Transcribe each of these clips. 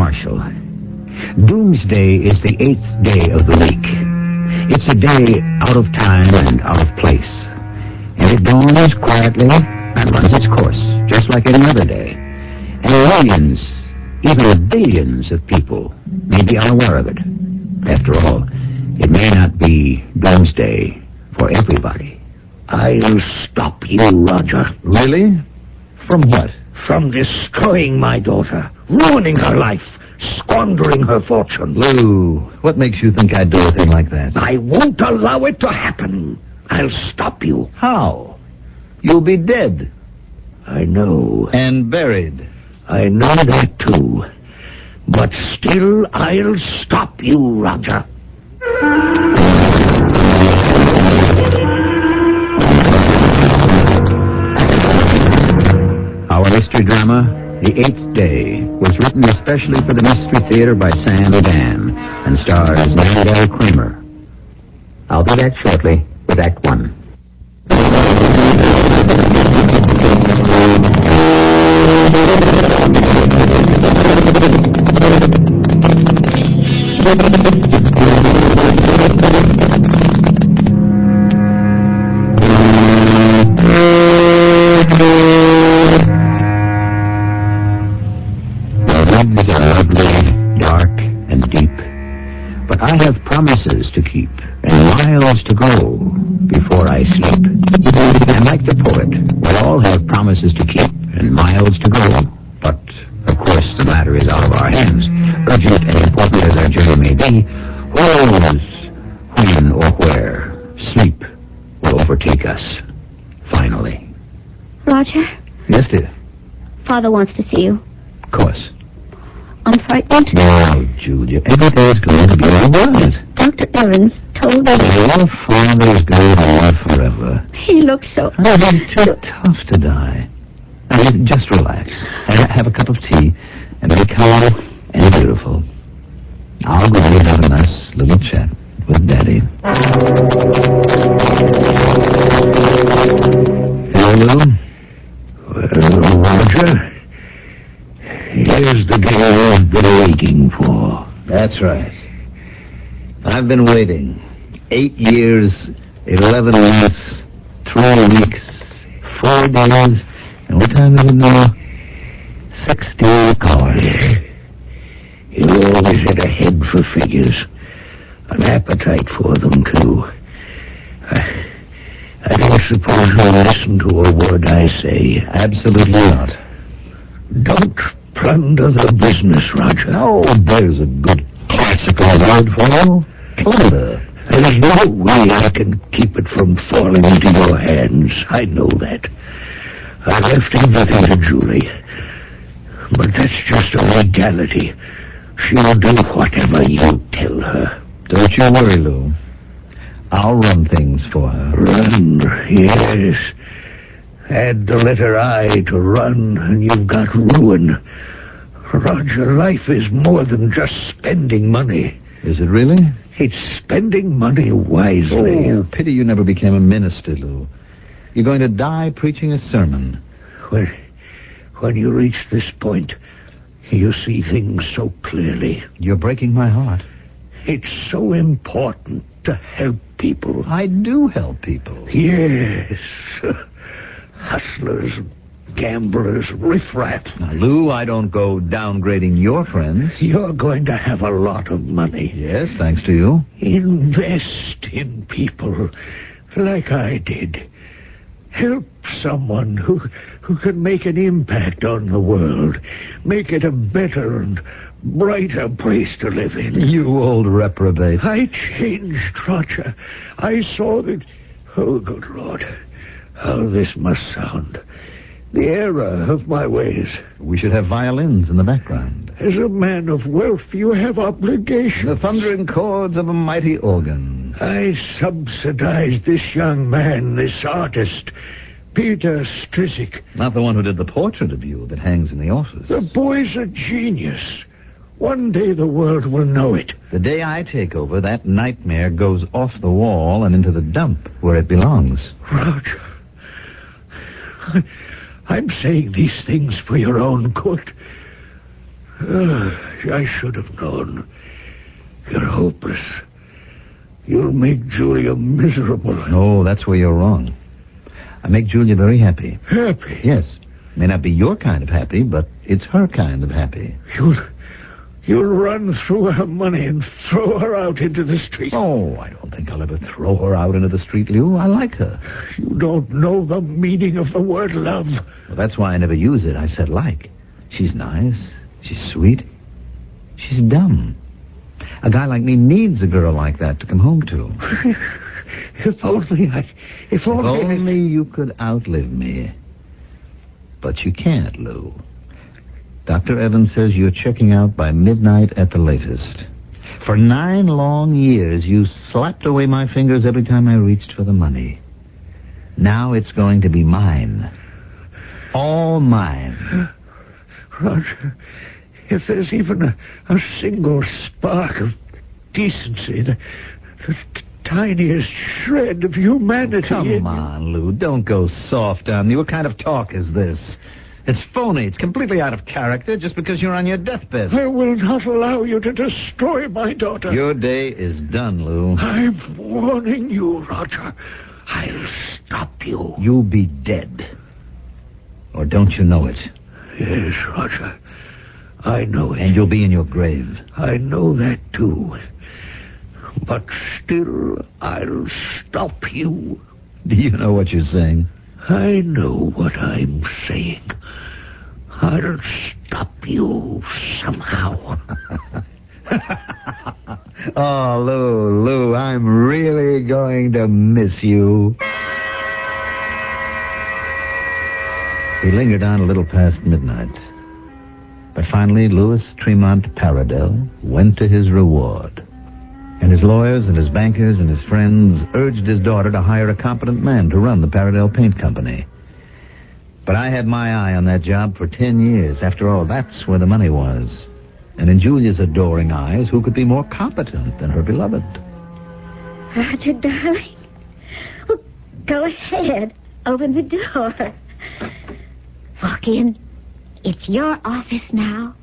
Marshall. Doomsday is the 8th day of the week. It's a day out of time and out of place. And it dawns quietly and runs its course, just like any other day. And millions, even billions of people may be unaware of it. After all, it may not be Doomsday for everybody. I'll stop you, Roger. Really? From what? From destroying my daughter, ruining her life, squandering her fortune. Lou, what makes you think I'd do a thing like that? I won't allow it to happen. I'll stop you. How? You'll be dead. I know. And buried. I know that, too. But still, I'll stop you, Roger. Our mystery drama, The 8th Day, was written especially for the Mystery Theater by Sam Dan and stars Mandel Kramer. I'll be back shortly with Act 1. I have promises to keep and miles to go before I sleep. And like the poet, we all have promises to keep and miles to go. But, of course, the matter is out of our hands. Urgent and important as our journey may be, who knows when or where sleep will overtake us, finally. Roger? Yes, dear? Father wants to see you. Of course. I'm frightened. No, Julia, everything's going to be all right. Dr. Evans told me Your father's going to live forever. he looks so... Oh, he's too tough to die. Now, just relax. Have a cup of tea and be calm and beautiful. I'll go and have a nice little chat with Daddy. Hello, Lou? Well, Roger, here's the day I've been waiting for. That's right. I've been waiting. 8 years, 11 months, 3 weeks, 4 days, and what time is it now? 16 hours. You always had a head for figures, an appetite for them, too. I don't suppose you'll listen to a word I say. Absolutely not. Don't plunder the business, Roger. Oh, there's a good classical word for you. Plunder. There's no way I can keep it from falling into your hands. I know that. I left everything to Julie. But that's just a legality. She'll do whatever you tell her. Don't you worry, Lou. I'll run things for her. Run, yes. Add the letter I to run, and you've got ruin. Roger, life is more than just spending money. Is it really? It's spending money wisely. Oh, pity you never became a minister, Lou. You're going to die preaching a sermon. When you reach this point, you see things so clearly. You're breaking my heart. It's so important to help people. I do help people. Yes. Hustlers, gamblers, riffraff. Now, Lou, I don't go downgrading your friends. You're going to have a lot of money. Yes, thanks to you. Invest in people like I did. Help someone who can make an impact on the world. Make it a better and brighter place to live in. You old reprobate. I changed, Roger. I saw that... Oh, good Lord. How this must sound. The error of my ways. We should have violins in the background. As a man of wealth, you have obligations. The thundering chords of a mighty organ. I subsidized this young man, this artist, Peter Strizik. Not the one who did the portrait of you that hangs in the office. The boy's a genius. One day the world will know it. The day I take over, that nightmare goes off the wall and into the dump where it belongs. Roger, I'm saying these things for your own good. I should have known. You're hopeless. You'll make Julia miserable. No, that's where you're wrong. I make Julia very happy. Happy? Yes. May not be your kind of happy, but it's her kind of happy. You'll run through her money and throw her out into the street. Oh, I don't think I'll ever throw her out into the street, Lou. I like her. You don't know the meaning of the word love. Well, that's why I never use it. I said like. She's nice. She's sweet. She's dumb. A guy like me needs a girl like that to come home to. If only you could outlive me. But you can't, Lou. Dr. Evans says you're checking out by midnight at the latest. For 9 long years, you slapped away my fingers every time I reached for the money. Now it's going to be mine. All mine. Roger, if there's even a single spark of decency, the tiniest shred of humanity... Come on, Lou, don't go soft on me. What kind of talk is this? It's phony. It's completely out of character just because you're on your deathbed. I will not allow you to destroy my daughter. Your day is done, Lou. I'm warning you, Roger. I'll stop you. You'll be dead. Or don't you know it? Yes, Roger. I know it. And you'll be in your grave. I know that, too. But still, I'll stop you. Do you know what you're saying? I know what I'm saying. I'll stop you somehow. Oh, Lou, I'm really going to miss you. He lingered on a little past midnight. But finally, Louis Tremont Paradell went to his reward. And his lawyers and his bankers and his friends urged his daughter to hire a competent man to run the Paradell Paint Company. But I had my eye on that job for 10 years. After all, that's where the money was. And in Julia's adoring eyes, who could be more competent than her beloved? Roger, darling. Well, go ahead. Open the door. Walk in. It's your office now.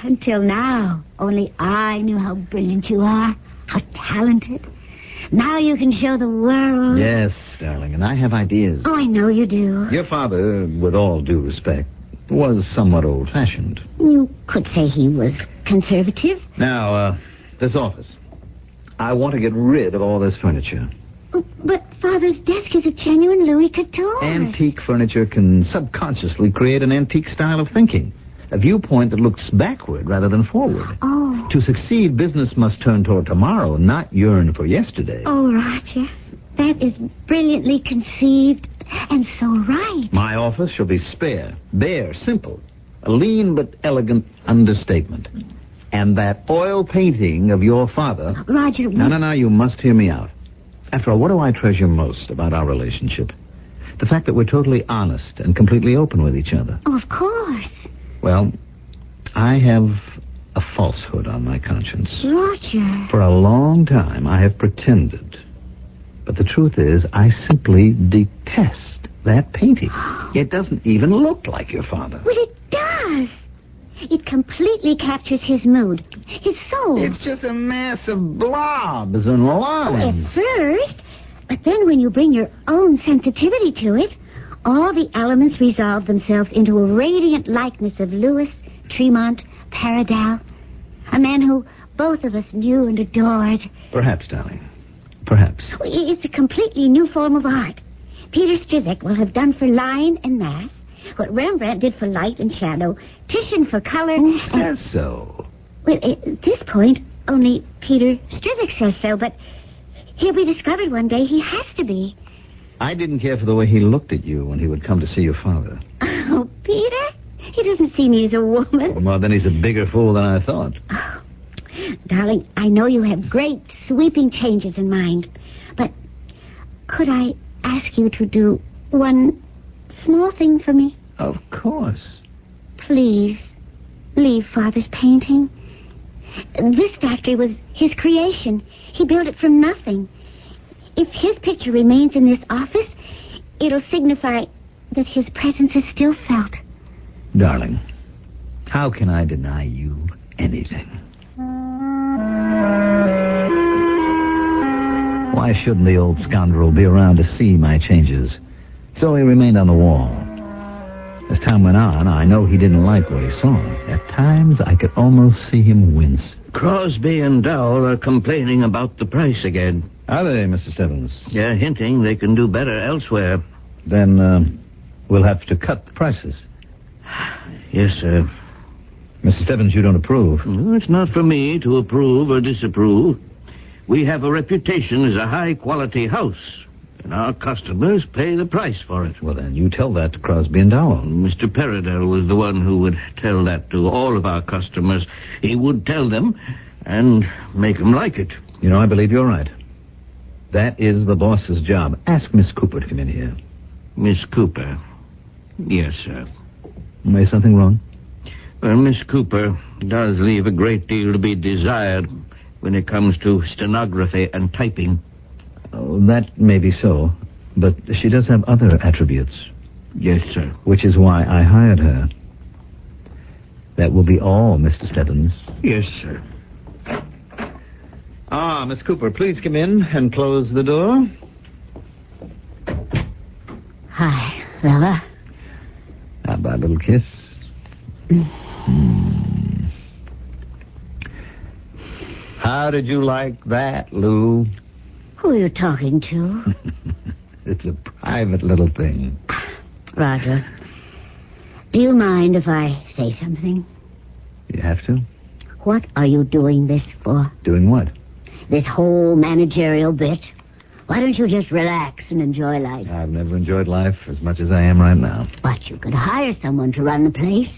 Until now, only I knew how brilliant you are, how talented. Now you can show the world. Yes, darling, and I have ideas. Oh, I know you do. Your father, with all due respect, was somewhat old-fashioned. You could say he was conservative. Now, this office. I want to get rid of all this furniture. But Father's desk is a genuine Louis Couture. Antique furniture can subconsciously create an antique style of thinking. A viewpoint that looks backward rather than forward. Oh. To succeed, business must turn toward tomorrow, not yearn for yesterday. Oh, Roger, that is brilliantly conceived and so right. My office shall be spare, bare, simple. A lean but elegant understatement. And that oil painting of your father... Roger... No, you must hear me out. After all, what do I treasure most about our relationship? The fact that we're totally honest and completely open with each other. Oh, of course. Well, I have a falsehood on my conscience. Roger. For a long time, I have pretended. But the truth is, I simply detest that painting. It doesn't even look like your father. Well, it does. It completely captures his mood, his soul. It's just a mass of blobs and lines. At first, but then when you bring your own sensitivity to it, all the elements resolve themselves into a radiant likeness of Louis Tremont Paradell, a man who both of us knew and adored. Perhaps, darling. Perhaps. It's a completely new form of art. Peter Strizek will have done for line and mass what Rembrandt did for light and shadow, Titian for color. Who says so? Well, at this point, only Peter Strizek says so, but he'll be discovered one day. He has to be. I didn't care for the way he looked at you when he would come to see your father. Oh, Peter? He doesn't see me as a woman. Well, then he's a bigger fool than I thought. Oh, darling, I know you have great, sweeping changes in mind, but could I ask you to do one small thing for me? Of course. Please, leave Father's painting. This factory was his creation. He built it from nothing. If his picture remains in this office, it'll signify that his presence is still felt. Darling, How can I deny you anything? Why shouldn't the old scoundrel be around to see my changes? So he remained on the wall. As time went on, I know he didn't like what he saw. At times, I could almost see him wince. Crosby and Dowell are complaining about the price again. Are they, Mr. Stebbins? They're hinting they can do better elsewhere. Then, we'll have to cut the prices. Yes, sir. Mr. Stebbins, you don't approve. No, it's not for me to approve or disapprove. We have a reputation as a high-quality house, and our customers pay the price for it. Well, then, you tell that to Crosby and Dowell. Mr. Paradell was the one who would tell that to all of our customers. He would tell them and make them like it. You know, I believe you're right. That is the boss's job. Ask Miss Cooper to come in here. Miss Cooper? Yes, sir. May something wrong? Well, Miss Cooper does leave a great deal to be desired when it comes to stenography and typing. Oh, that may be so, but she does have other attributes. Yes, sir. Which is why I hired her. That will be all, Mr. Stebbins. Yes, sir. Ah, Miss Cooper, please come in and close the door. Hi, Lover. How about a little kiss? How did you like that, Lou? Who are you talking to? It's a private little thing. Roger. Do you mind if I say something? You have to? What are you doing this for? Doing what? This whole managerial bit? Why don't you just relax and enjoy life? I've never enjoyed life as much as I am right now. But you could hire someone to run the place.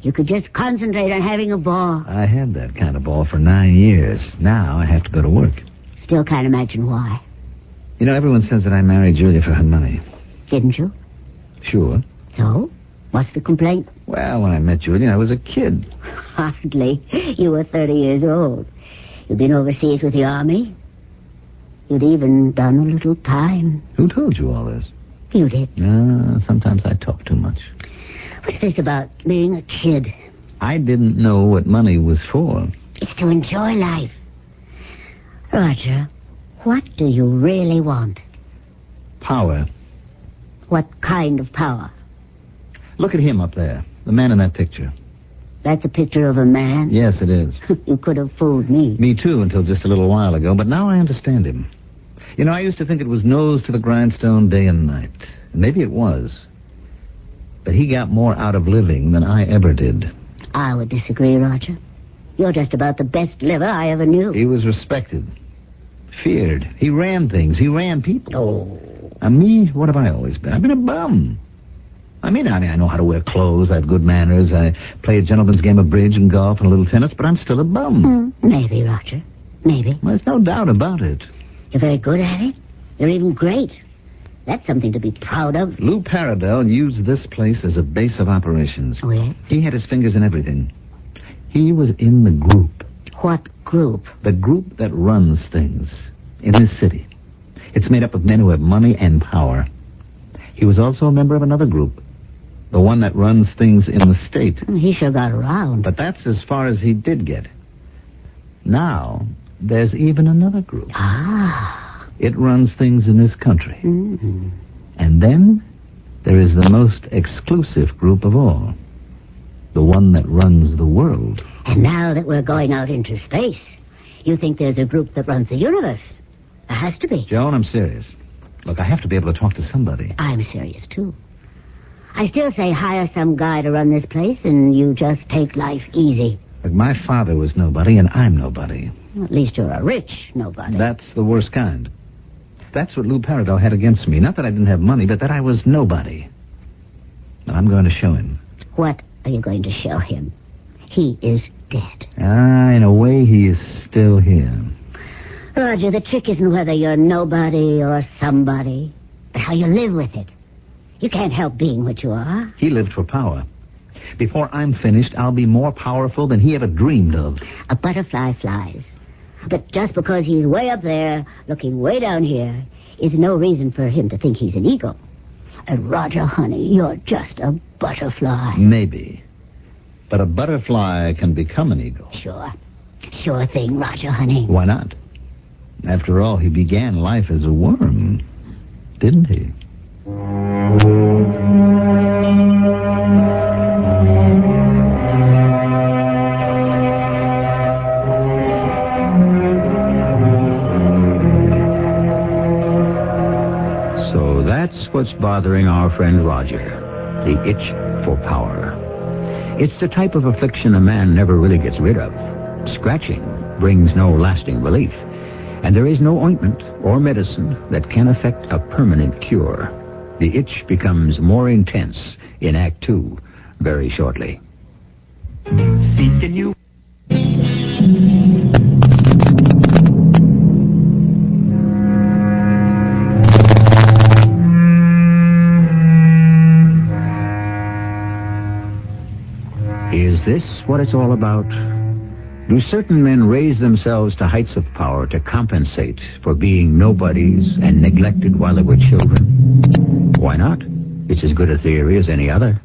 You could just concentrate on having a ball. I had that kind of ball for 9 years. Now I have to go to work. Still can't imagine why. You know, everyone says that I married Julia for her money. Didn't you? Sure. So? What's the complaint? Well, when I met Julia, I was a kid. Hardly. You were 30 years old. You'd been overseas with the army. You'd even done a little time. Who told you all this? You did. Sometimes I talk too much. What's this about being a kid? I didn't know what money was for. It's to enjoy life. Roger, what do you really want? Power. What kind of power? Look at him up there, the man in that picture. That's a picture of a man? Yes, it is. You could have fooled me. Me too, until just a little while ago, but now I understand him. You know, I used to think it was nose to the grindstone day and night. Maybe it was. But he got more out of living than I ever did. I would disagree, Roger. You're just about the best liver I ever knew. He was respected. Feared. He ran things. He ran people. Oh. And me, what have I always been? I've been a bum. I know how to wear clothes. I have good manners. I play a gentleman's game of bridge and golf and a little tennis, but I'm still a bum. Maybe, Roger. Maybe. Well, there's no doubt about it. You're very good at it. You're even great. That's something to be proud of. Lou Paradell used this place as a base of operations. Oh, yes? He had his fingers in everything. He was in the group. What group? The group that runs things in this city. It's made up of men who have money and power. He was also a member of another group. The one that runs things in the state. He sure got around. But that's as far as he did get. Now, there's even another group. Ah. It runs things in this country. Mm-hmm. And then there is the most exclusive group of all. The one that runs the world. And now that we're going out into space, you think there's a group that runs the universe? There has to be. Joan, I'm serious. Look, I have to be able to talk to somebody. I'm serious, too. I still say hire some guy to run this place and you just take life easy. Look, my father was nobody and I'm nobody. At least you're a rich nobody. That's the worst kind. That's what Lou Paradell had against me. Not that I didn't have money, but that I was nobody. And I'm going to show him. What are you going to show him? He is dead. In a way, he is still here. Roger, the trick isn't whether you're nobody or somebody, but how you live with it. You can't help being what you are. He lived for power. Before I'm finished, I'll be more powerful than he ever dreamed of. A butterfly flies. But just because he's way up there, looking way down here, is no reason for him to think he's an eagle. And Roger, honey, you're just a butterfly. Maybe. But a butterfly can become an eagle. Sure. Sure thing, Roger, honey. Why not? After all, he began life as a worm, didn't he? So that's what's bothering our friend Roger, the itch for power. It's the type of affliction a man never really gets rid of. Scratching brings no lasting relief, and there is no ointment or medicine that can effect a permanent cure. The itch becomes more intense in Act 2 very shortly. Seeking you. Is this what it's all about? Do certain men raise themselves to heights of power to compensate for being nobodies and neglected while they were children? Why not? It's as good a theory as any other.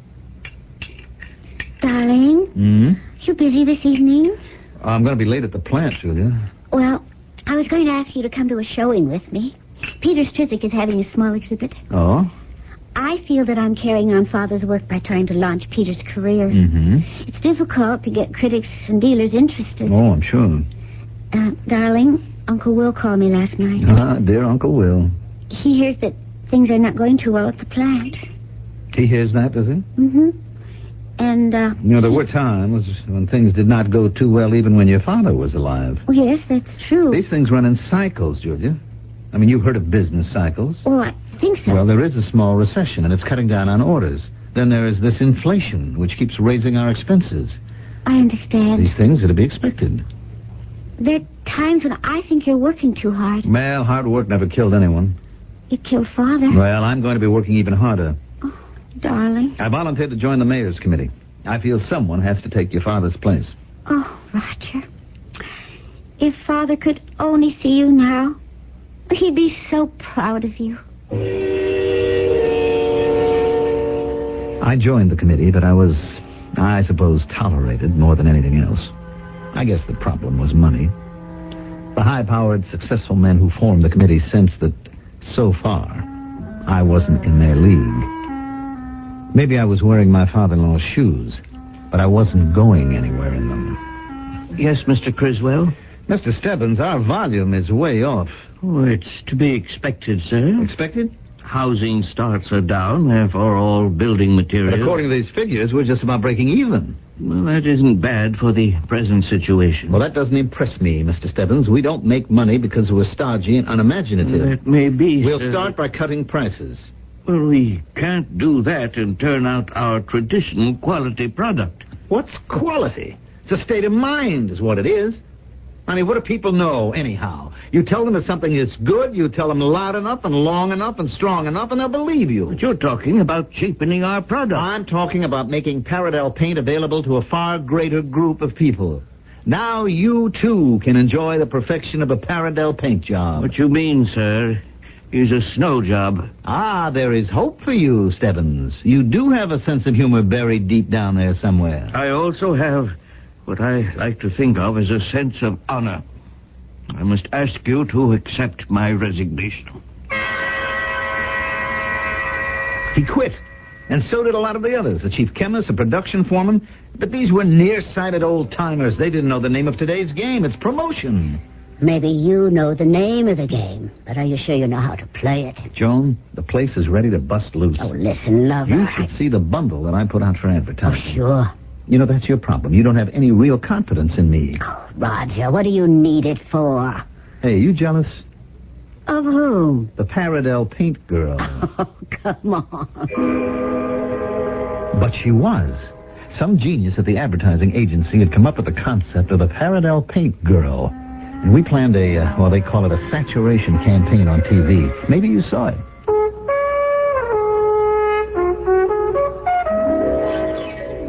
Darling, you busy this evening? I'm going to be late at the plant, Julia. Well, I was going to ask you to come to a showing with me. Peter Strizik is having a small exhibit. Oh? I feel that I'm carrying on Father's work by trying to launch Peter's career. It's difficult to get critics and dealers interested. Oh, I'm sure. Darling, Uncle Will called me last night. Dear Uncle Will. He hears that things are not going too well at the plant. He hears that, does he? And, there were times when things did not go too well even when your father was alive. Oh, yes, that's true. These things run in cycles, Julia. I mean, you've heard of business cycles. Oh, I think so. Well, there is a small recession, and it's cutting down on orders. Then there is this inflation, which keeps raising our expenses. I understand. These things are to be expected. There are times when I think you're working too hard. Well, hard work never killed anyone. You killed Father. Well, I'm going to be working even harder. Oh, darling. I volunteered to join the mayor's committee. I feel someone has to take your father's place. Oh, Roger. If Father could only see you now, he'd be so proud of you. I joined the committee, but I was, I suppose, tolerated more than anything else. I guess the problem was money. The high-powered, successful men who formed the committee sensed that, so far, I wasn't in their league. Maybe I was wearing my father-in-law's shoes, but I wasn't going anywhere in them. Yes, Mr. Criswell? Mr. Stebbins, our volume is way off. Oh, it's to be expected, sir. Expected? Housing starts are down, therefore all building materials. But according to these figures, we're just about breaking even. Well, that isn't bad for the present situation. Well, that doesn't impress me, Mr. Stebbins. We don't make money because we're stodgy and unimaginative. That may be, We'll sir. start by cutting prices. Well, we can't do that and turn out our traditional quality product. What's quality? It's a state of mind, is what it is. I mean, what do people know, anyhow? You tell them that something is good, you tell them loud enough and long enough and strong enough, and they'll believe you. But you're talking about cheapening our product. I'm talking about making Paradel paint available to a far greater group of people. Now you, too, can enjoy the perfection of a Paradel paint job. What you mean, sir, is a snow job. Ah, there is hope for you, Stebbins. You do have a sense of humor buried deep down there somewhere. I also have what I like to think of as a sense of honor. I must ask you to accept my resignation. He quit, and so did a lot of the others, the chief chemist, the production foreman. But these were nearsighted old-timers. They didn't know the name of today's game. It's promotion. Maybe you know the name of the game, but are you sure you know how to play it? Joan, the place is ready to bust loose. Oh, listen, lover. You should see the bundle that I put out for Oh, advertising. sure. You know, that's your problem. You don't have any real confidence in me. Oh, Roger, what do you need it for? Hey, you jealous? Of whom? The Paradel paint girl. Oh, come on. But she was. Some genius at the advertising agency had come up with the concept of the Paradel paint girl. And we planned they call it a saturation campaign on TV. Maybe you saw it.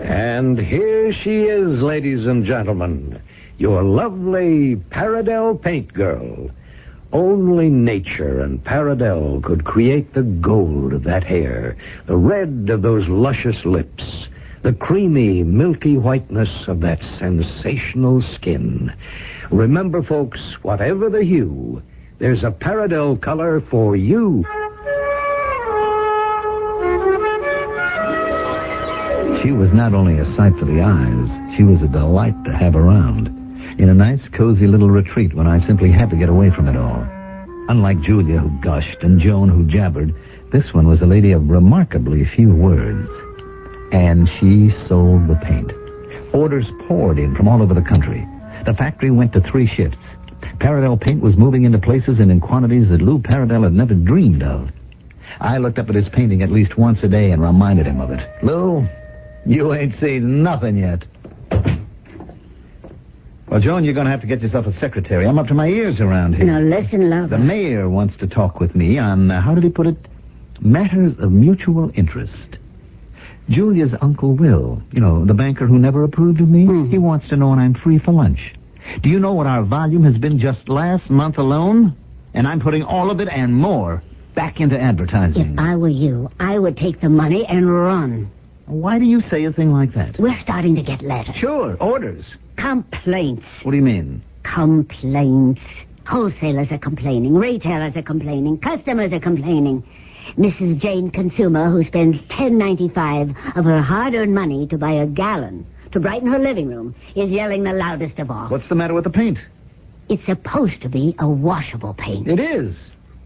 And here she is, ladies and gentlemen, your lovely Paradel paint girl. Only nature and Paradel could create the gold of that hair, the red of those luscious lips, the creamy, milky whiteness of that sensational skin. Remember, folks, whatever the hue, there's a Paradel color for you. She was not only a sight for the eyes, she was a delight to have around. In a nice, cozy little retreat when I simply had to get away from it all. Unlike Julia, who gushed, and Joan, who jabbered, this one was a lady of remarkably few words. And she sold the paint. Orders poured in from all over the country. The factory went to 3 shifts. Paradel paint was moving into places and in quantities that Lou Paradel had never dreamed of. I looked up at his painting at least once a day and reminded him of it. Lou, you ain't seen nothing yet. Well, Joan, you're going to have to get yourself a secretary. I'm up to my ears around here. Now, listen, lover. The mayor wants to talk with me on, how did he put it, matters of mutual interest. Julia's Uncle Will, the banker who never approved of me, he wants to know when I'm free for lunch. Do you know what our volume has been just last month alone? And I'm putting all of it and more back into advertising. If I were you, I would take the money and run. Why do you say a thing like that? We're starting to get letters. Sure, orders. Complaints. What do you mean? Complaints. Wholesalers are complaining. Retailers are complaining. Customers are complaining. Mrs. Jane Consumer, who spends $10.95 of her hard-earned money to buy a gallon to brighten her living room, is yelling the loudest of all. What's the matter with the paint? It's supposed to be a washable paint. It is.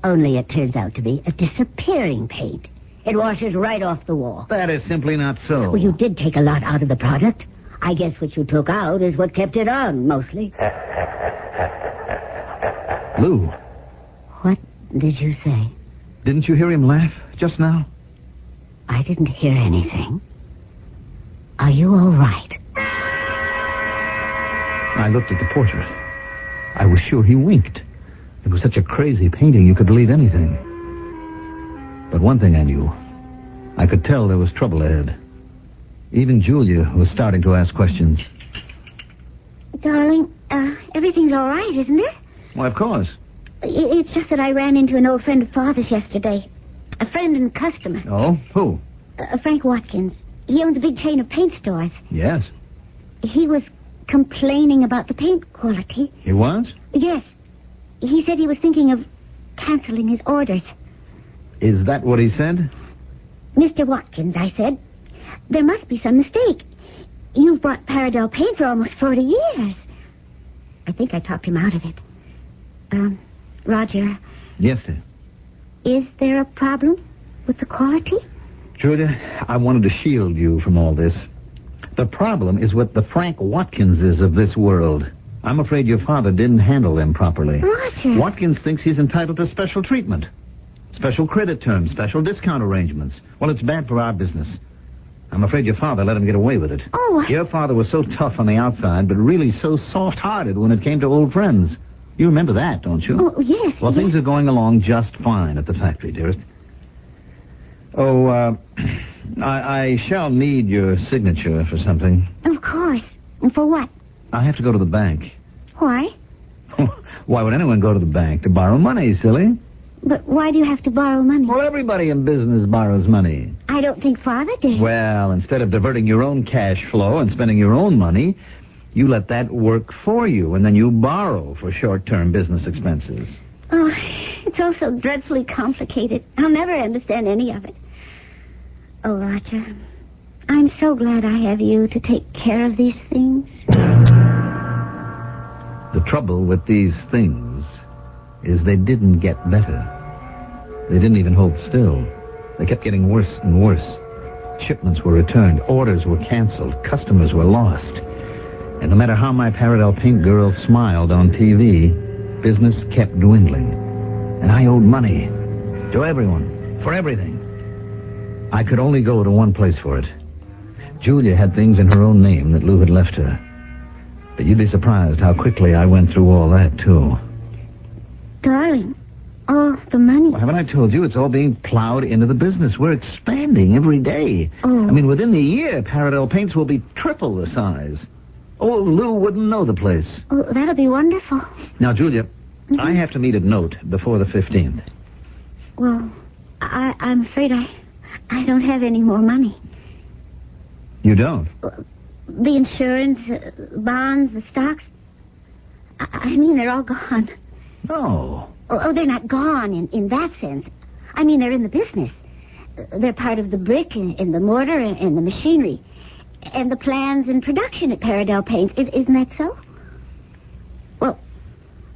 Only it turns out to be a disappearing paint. It washes right off the wall. That is simply not so. Well, you did take a lot out of the product. I guess what you took out is what kept it on, mostly. Lou. What did you say? Didn't you hear him laugh just now? I didn't hear anything. Are you all right? I looked at the portrait. I was sure he winked. It was such a crazy painting you could believe anything. But one thing I knew. I could tell there was trouble ahead. Even Julia was starting to ask questions. Darling, everything's all right, isn't it? Why, of course. It's just that I ran into an old friend of Father's yesterday. A friend and customer. Oh? Who? Frank Watkins. He owns a big chain of paint stores. Yes. He was complaining about the paint quality. He was? Yes. He said he was thinking of canceling his orders. Is that what he said? Mr. Watkins, I said, there must be some mistake. You've bought Paradel paint for almost 40 years. I think I talked him out of it. Roger. Yes, sir. Is there a problem with the quality? Julia, I wanted to shield you from all this. The problem is with the Frank Watkinses of this world. I'm afraid your father didn't handle them properly. Roger. Watkins thinks he's entitled to special treatment. Special credit terms, special discount arrangements. Well, it's bad for our business. I'm afraid your father let him get away with it. Oh, Your father was so tough on the outside, but really so soft-hearted when it came to old friends. You remember that, don't you? Oh, yes. Well, yes. things are going along just fine at the factory, dearest. Oh, I shall need your signature for something. Of course. And for what? I have to go to the bank. Why? Why would anyone go to the bank? To borrow money, silly. But why do you have to borrow money? Well, everybody in business borrows money. I don't think Father did. Well, instead of diverting your own cash flow and spending your own money, you let that work for you, and then you borrow for short-term business expenses. Oh, it's all so dreadfully complicated. I'll never understand any of it. Oh, Roger, I'm so glad I have you to take care of these things. The trouble with these things is they didn't get better. They didn't even hold still. They kept getting worse and worse. Shipments were returned, orders were canceled, customers were lost. And no matter how my Paradel paint girl smiled on TV, business kept dwindling. And I owed money to everyone, for everything. I could only go to one place for it. Julia had things in her own name that Lou had left her. But you'd be surprised how quickly I went through all that, too. Darling, all the money. Well, haven't I told you it's all being plowed into the business? We're expanding every day. Oh. I mean, within the year, Paradel Paints will be triple the size. Oh, Lou wouldn't know the place. Oh, that'll be wonderful. Now, Julia, I have to meet at Note before the 15th. Well, I'm afraid I don't have any more money. You don't? The insurance, bonds, the stocks. I mean, they're all gone. No. Oh, they're not gone in that sense. I mean, they're in the business. They're part of the brick and the mortar and the machinery and the plans and production at Paradell Paints. Isn't that so? Well,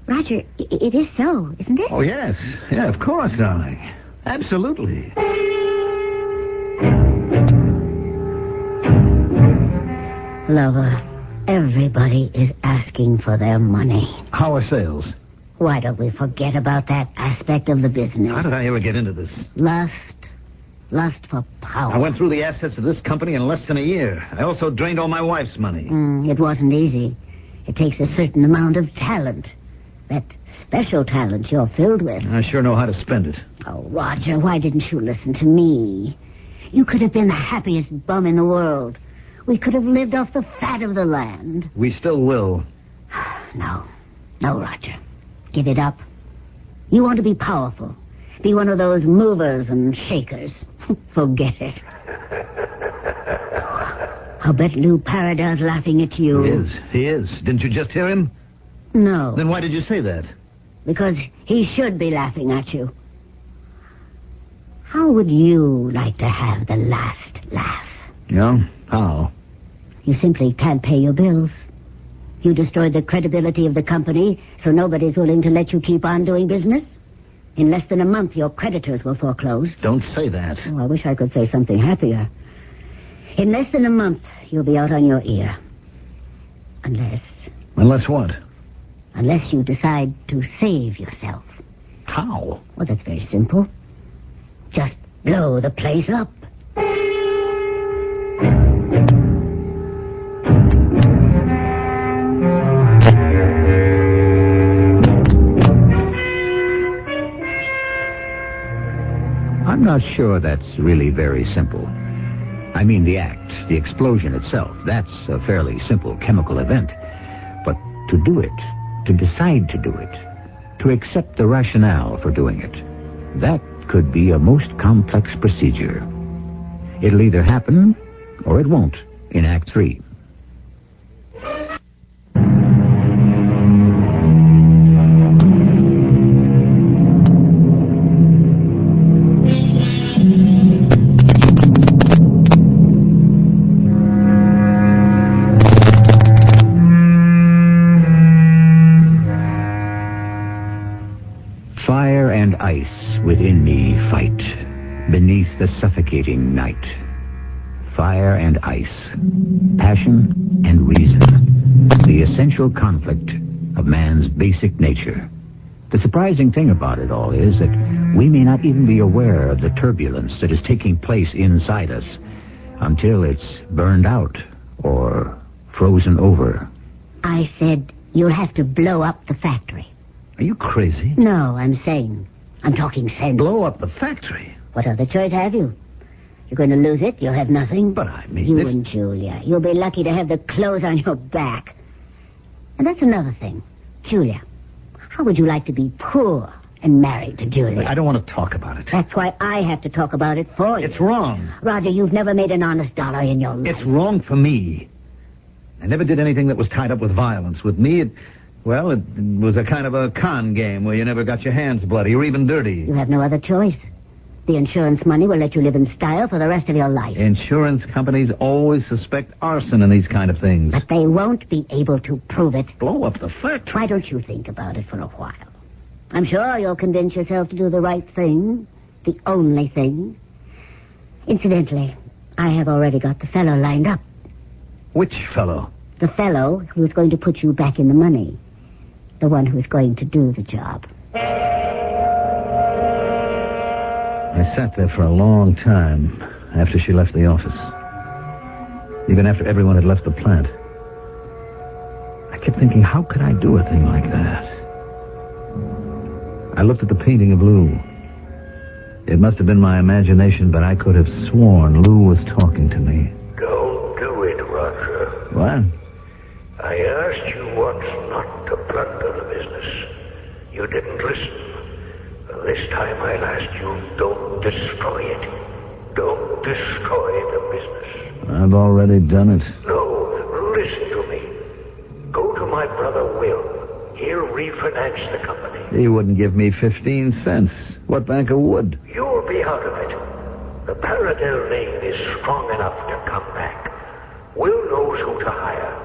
Roger, it is so, isn't it? Oh, yes. Yeah, of course, darling. Absolutely. Lover, everybody is asking for their money. How are sales? Why don't we forget about that aspect of the business? How did I ever get into this? Lust for power. I went through the assets of this company in less than a year. I also drained all my wife's money. It wasn't easy. It takes a certain amount of talent. That special talent you're filled with. I sure know how to spend it. Oh, Roger, why didn't you listen to me? You could have been the happiest bum in the world. We could have lived off the fat of the land. We still will. No, Roger. Give it up. You want to be powerful. Be one of those movers and shakers. Forget it. I'll bet Lou Paradell's laughing at you. He is. Didn't you just hear him? No. Then why did you say that? Because he should be laughing at you. How would you like to have the last laugh? Yeah? How? You simply can't pay your bills. You destroyed the credibility of the company, so nobody's willing to let you keep on doing business. In less than a month, your creditors will foreclose. Don't say that. Oh, I wish I could say something happier. In less than a month, you'll be out on your ear. Unless... Unless what? Unless you decide to save yourself. How? Well, that's very simple. Just blow the place up. I'm not sure that's really very simple. I mean, the act, the explosion itself, that's a fairly simple chemical event. But to do it, to decide to do it, to accept the rationale for doing it, that could be a most complex procedure. It'll either happen or it won't in Act 3. Fire and ice within me fight beneath the suffocating night. Fire and ice, passion and reason, the essential conflict of man's basic nature. The surprising thing about it all is that we may not even be aware of the turbulence that is taking place inside us until it's burned out or frozen over. I said you'll have to blow up the factory. Are you crazy? No, I'm sane. I'm talking sense. Blow up the factory? What other choice have you? You're going to lose it, you'll have nothing. But I mean... You and Julia. You'll be lucky to have the clothes on your back. And that's another thing. Julia, how would you like to be poor and married to Julia? I don't want to talk about it. That's why I have to talk about it for you. It's wrong. Roger, you've never made an honest dollar in your life. It's wrong for me. I never did anything that was tied up with violence. With me, it was a kind of a con game where you never got your hands bloody or even dirty. You have no other choice. The insurance money will let you live in style for the rest of your life. Insurance companies always suspect arson in these kind of things. But they won't be able to prove it. Blow up the factory? Why don't you think about it for a while? I'm sure you'll convince yourself to do the right thing. The only thing. Incidentally, I have already got the fellow lined up. Which fellow? The fellow who's going to put you back in the money. The one who's going to do the job. I sat there for a long time after she left the office. Even after everyone had left the plant. I kept thinking, how could I do a thing like that? I looked at the painting of Lou. It must have been my imagination, but I could have sworn Lou was talking to me. Don't do it, Roger. What? I asked you once not to plunder the business. You didn't listen. This time I'll ask you, don't destroy it. Don't destroy the business. I've already done it. No, listen to me. Go to my brother Will. He'll refinance the company. He wouldn't give me 15 cents. What banker would? You'll be out of it. The Paradell name is strong enough to come back. Will knows who to hire.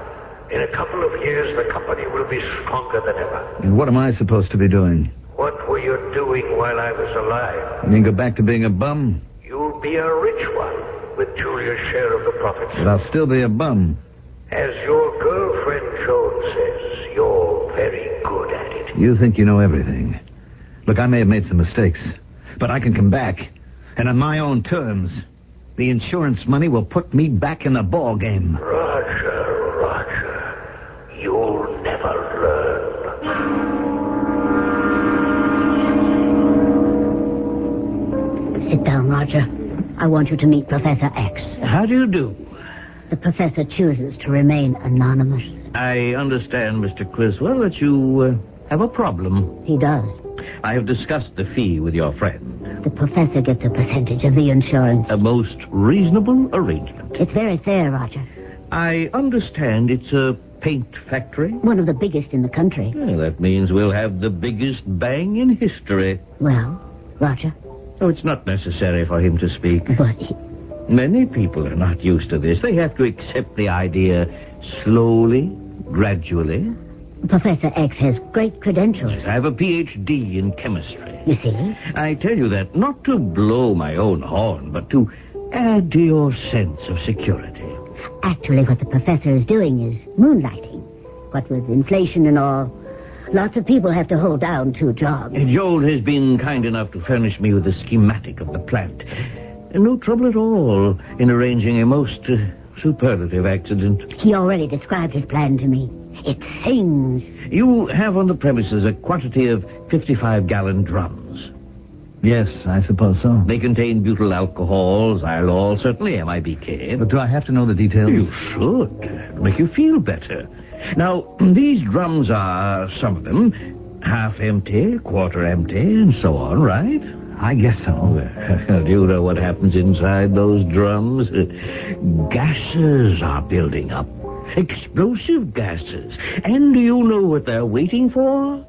In a couple of years, the company will be stronger than ever. And what am I supposed to be doing? What were you doing while I was alive? You mean go back to being a bum? You'll be a rich one with Julia's share of the profits. But I'll still be a bum. As your girlfriend Joan says, you're very good at it. You think you know everything. Look, I may have made some mistakes, but I can come back. And on my own terms. The insurance money will put me back in the ball game. Roger. You'll never learn. Sit down, Roger. I want you to meet Professor X. How do you do? The professor chooses to remain anonymous. I understand, Mr. Criswell, that you have a problem. He does. I have discussed the fee with your friend. The professor gets a percentage of the insurance. A most reasonable arrangement. It's very fair, Roger. I understand it's a paint factory. One of the biggest in the country. Well, that means we'll have the biggest bang in history. Well, Roger? Oh, it's not necessary for him to speak. But Many people are not used to this. They have to accept the idea slowly, gradually. Professor X has great credentials. I have a Ph.D. in chemistry. You see? I tell you that not to blow my own horn, but to add to your sense of security. Actually, what the professor is doing is moonlighting. What with inflation and all, lots of people have to hold down 2 jobs. Joel has been kind enough to furnish me with a schematic of the plant. No trouble at all in arranging a most superlative accident. He already described his plan to me. It sings. You have on the premises a quantity of 55-gallon drums. Yes, I suppose so. They contain butyl alcohol, xylol, certainly MIBK. But do I have to know the details? You should. It'll make you feel better. Now, these drums are, some of them, half empty, quarter empty, and so on, right? I guess so. Well, do you know what happens inside those drums? Gases are building up. Explosive gases. And do you know what they're waiting for?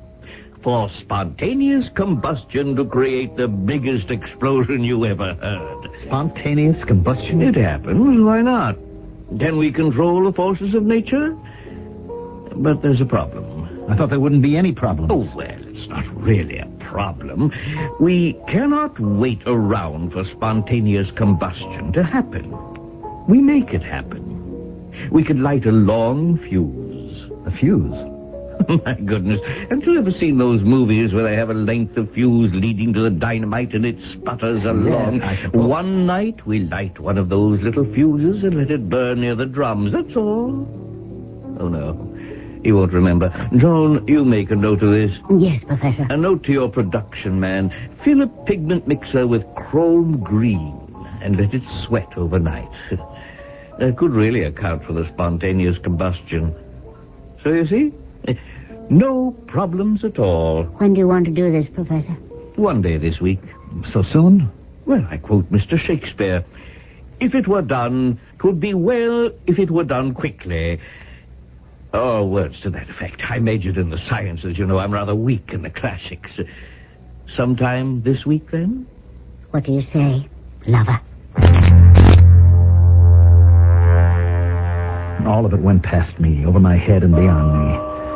For spontaneous combustion to create the biggest explosion you ever heard. Spontaneous combustion? It happens. Why not? Can we control the forces of nature? But there's a problem. I thought there wouldn't be any problem. Oh, well, it's not really a problem. We cannot wait around for spontaneous combustion to happen. We make it happen. We could light a long fuse. A fuse? My goodness. Haven't you ever seen those movies where they have a length of fuse leading to the dynamite and it sputters along? Yes, I suppose. One night we light one of those little fuses and let it burn near the drums. That's all. Oh, no. You won't remember. Joan, you make a note of this. Yes, Professor. A note to your production man. Fill a pigment mixer with chrome green and let it sweat overnight. That could really account for the spontaneous combustion. So you see, no problems at all. When do you want to do this, Professor? One day this week. So soon? Well, I quote Mr. Shakespeare. If it were done, 'twould be well if it were done quickly. Oh, words to that effect. I majored in the sciences, you know. I'm rather weak in the classics. Sometime this week, then? What do you say, lover? All of it went past me, over my head and beyond me.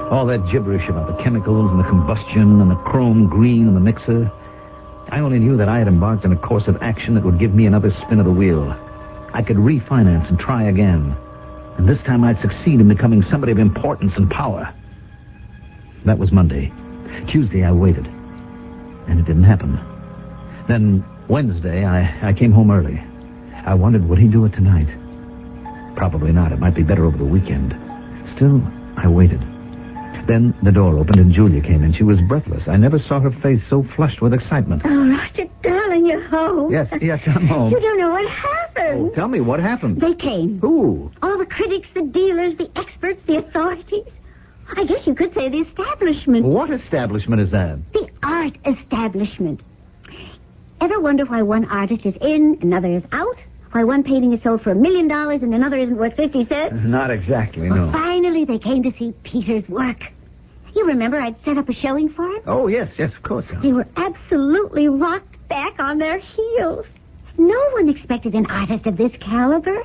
All that gibberish about the chemicals and the combustion and the chrome green and the mixer. I only knew that I had embarked on a course of action that would give me another spin of the wheel. I could refinance and try again. And this time I'd succeed in becoming somebody of importance and power. That was Monday. Tuesday I waited. And it didn't happen. Then Wednesday I came home early. I wondered, would he do it tonight? Probably not. It might be better over the weekend. Still, I waited. Then the door opened and Julia came in. She was breathless. I never saw her face so flushed with excitement. Oh, Roger, darling, you're home. Yes, I'm home. You don't know what happened. Oh, tell me, what happened? They came. Who? All the critics, the dealers, the experts, the authorities. I guess you could say the establishment. What establishment is that? The art establishment. Ever wonder why one artist is in, another is out? Why one painting is sold for $1 million and another isn't worth 50 cents? Not exactly, Well, no. finally, they came to see Peter's work. You remember I'd set up a showing for him? Oh, yes, of course. They were absolutely rocked back on their heels. No one expected an artist of this caliber.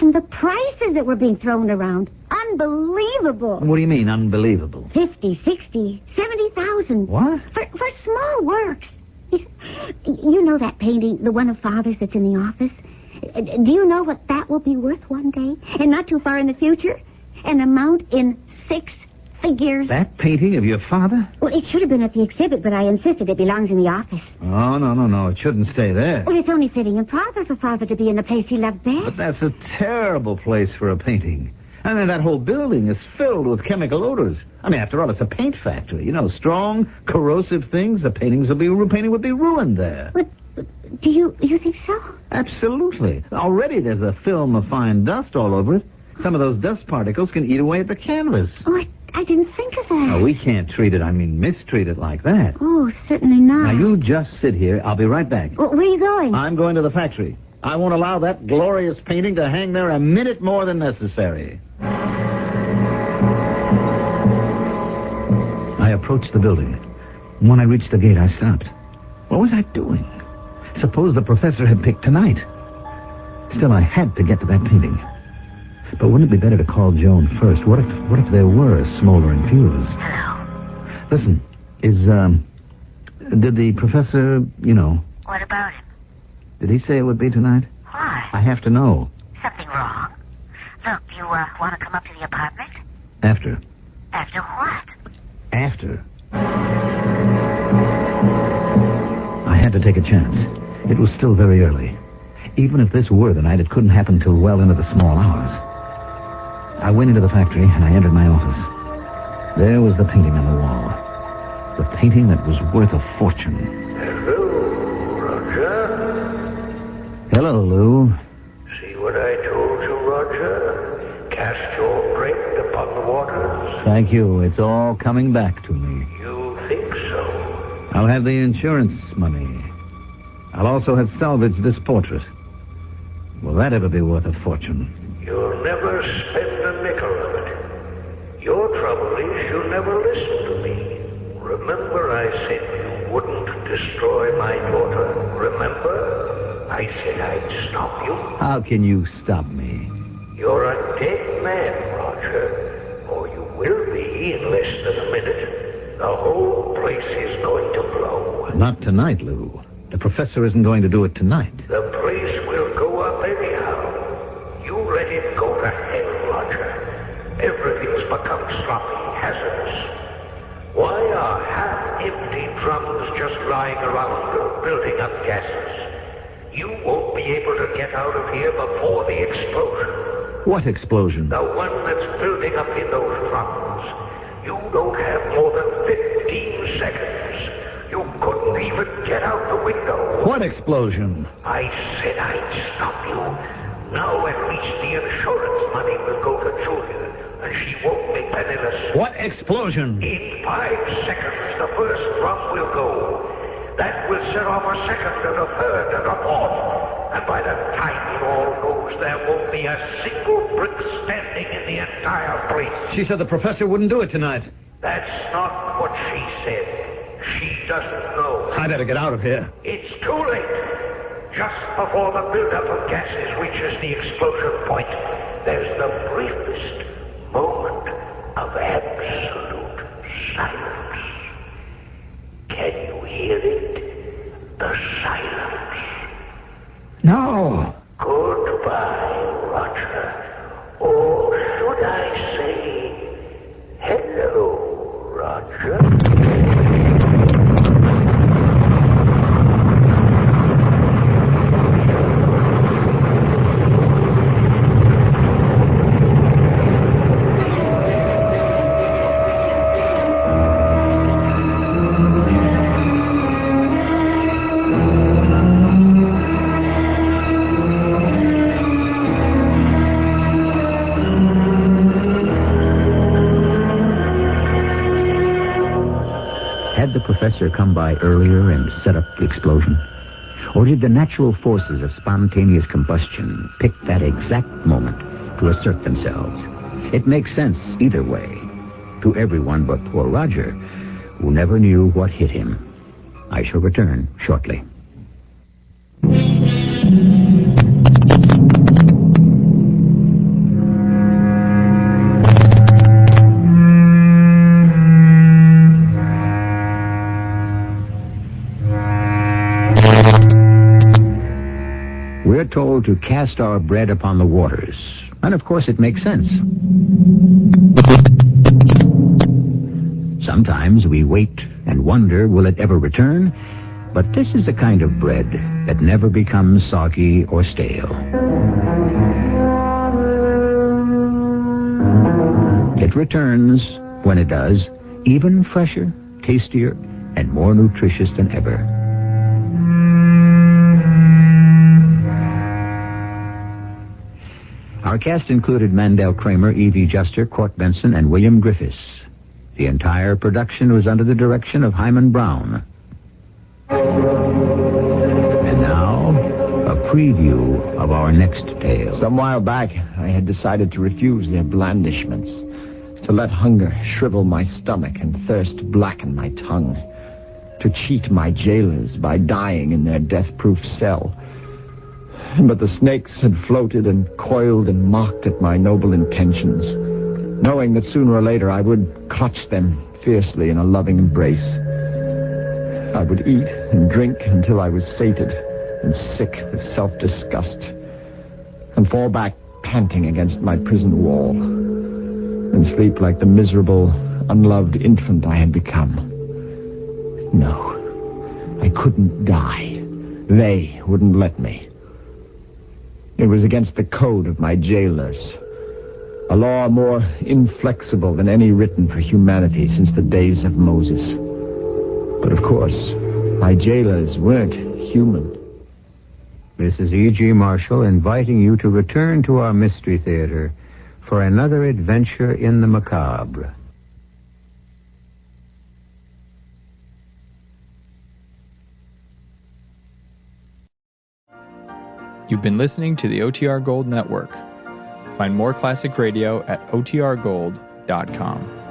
And the prices that were being thrown around, unbelievable. What do you mean, unbelievable? 50, 60, 70,000. What? For small works. You know that painting, the one of Father's that's in the office? Do you know what that will be worth one day? And not too far in the future? An amount in 6 figures. That painting of your father? Well, it should have been at the exhibit, but I insisted it belongs in the office. Oh, no. It shouldn't stay there. Well, it's only fitting and proper for Father to be in the place he loved best. But that's a terrible place for a painting. I mean, that whole building is filled with chemical odors. I mean, after all, it's a paint factory. You know, strong, corrosive things. The painting would be ruined there. But do you think so? Absolutely. Already there's a film of fine dust all over it. Some of those dust particles can eat away at the canvas. Oh, I didn't think of that. No, we can't mistreat it like that. Oh, certainly not. Now, you just sit here. I'll be right back. Well, where are you going? I'm going to the factory. I won't allow that glorious painting to hang there a minute more than necessary. I approached the building. When I reached the gate, I stopped. What was I doing? Suppose the professor had picked tonight. Still, I had to get to that painting. But wouldn't it be better to call Joan first? What if there were a smoldering fuse? Hello. Listen, did the professor, What about him? did he say it would be tonight? Why? I have to know. Something wrong? Look, you want to come up to the apartment? After. After what? After. I had to take a chance. It was still very early. Even if this were the night, it couldn't happen till well into the small hours. I went into the factory, and I entered my office. There was the painting on the wall. The painting that was worth a fortune. Hello, Roger. Hello, Lou. See what I told you, Roger? Cast your bread upon the waters. Thank you. It's all coming back to me. You think so? I'll have the insurance money. I'll also have salvaged this portrait. Will that ever be worth a fortune? You'll never spend a nickel of it. Your trouble is you never listen to me. Remember I said you wouldn't destroy my daughter? Remember? I said I'd stop you. How can you stop me? You're a dead man, Roger. Or you will be in less than a minute. The whole place is going to blow. Not tonight, Lou. The professor isn't going to do it tonight. The place will go up anyhow. You let it go to hell, Roger. Everything's become sloppy, hazardous. Why are half-empty drums just lying around building up gases? You won't be able to get out of here before the explosion. What explosion? The one that's building up in those drums. You don't have more than 15 seconds. You couldn't even get out the window. What explosion? I said I'd stop you. Now at least the insurance money will go to Julia, and she won't be penniless. What explosion? In 5 seconds, the first drum will go. That will set off a second and a third and a fourth. And by the time it all goes, there won't be a single brick standing in the entire place. She said the professor wouldn't do it tonight. That's not what she said. She doesn't know. I better get out of here. It's too late. Just before the buildup of gases reaches the explosion point, there's the briefest moment of absolute silence. Can you hear it? The silence. No. Goodbye, Roger. Or should I say, hello, Roger? Had the professor come by earlier and set up the explosion? Or did the natural forces of spontaneous combustion pick that exact moment to assert themselves? It makes sense either way, to everyone but poor Roger, who never knew what hit him. I shall return shortly. We're told to cast our bread upon the waters, and of course it makes sense. Sometimes we wait and wonder, will it ever return? But this is the kind of bread that never becomes soggy or stale. It returns, when it does, even fresher, tastier, and more nutritious than ever. Our cast included Mandel Kramer, Evie Juster, Court Benson, and William Griffiths. The entire production was under the direction of Hyman Brown. And now, a preview of our next tale. Some while back, I had decided to refuse their blandishments, to let hunger shrivel my stomach and thirst blacken my tongue, to cheat my jailers by dying in their death-proof cell. But the snakes had floated and coiled and mocked at my noble intentions, knowing that sooner or later I would clutch them fiercely in a loving embrace. I would eat and drink until I was sated and sick with self-disgust, and fall back panting against my prison wall, and sleep like the miserable, unloved infant I had become. No, I couldn't die. They wouldn't let me. It was against the code of my jailers, a law more inflexible than any written for humanity since the days of Moses. But of course, my jailers weren't human. This is E.G. Marshall inviting you to return to our Mystery Theater for another adventure in the macabre. You've been listening to the OTR Gold Network. Find more classic radio at otrgold.com.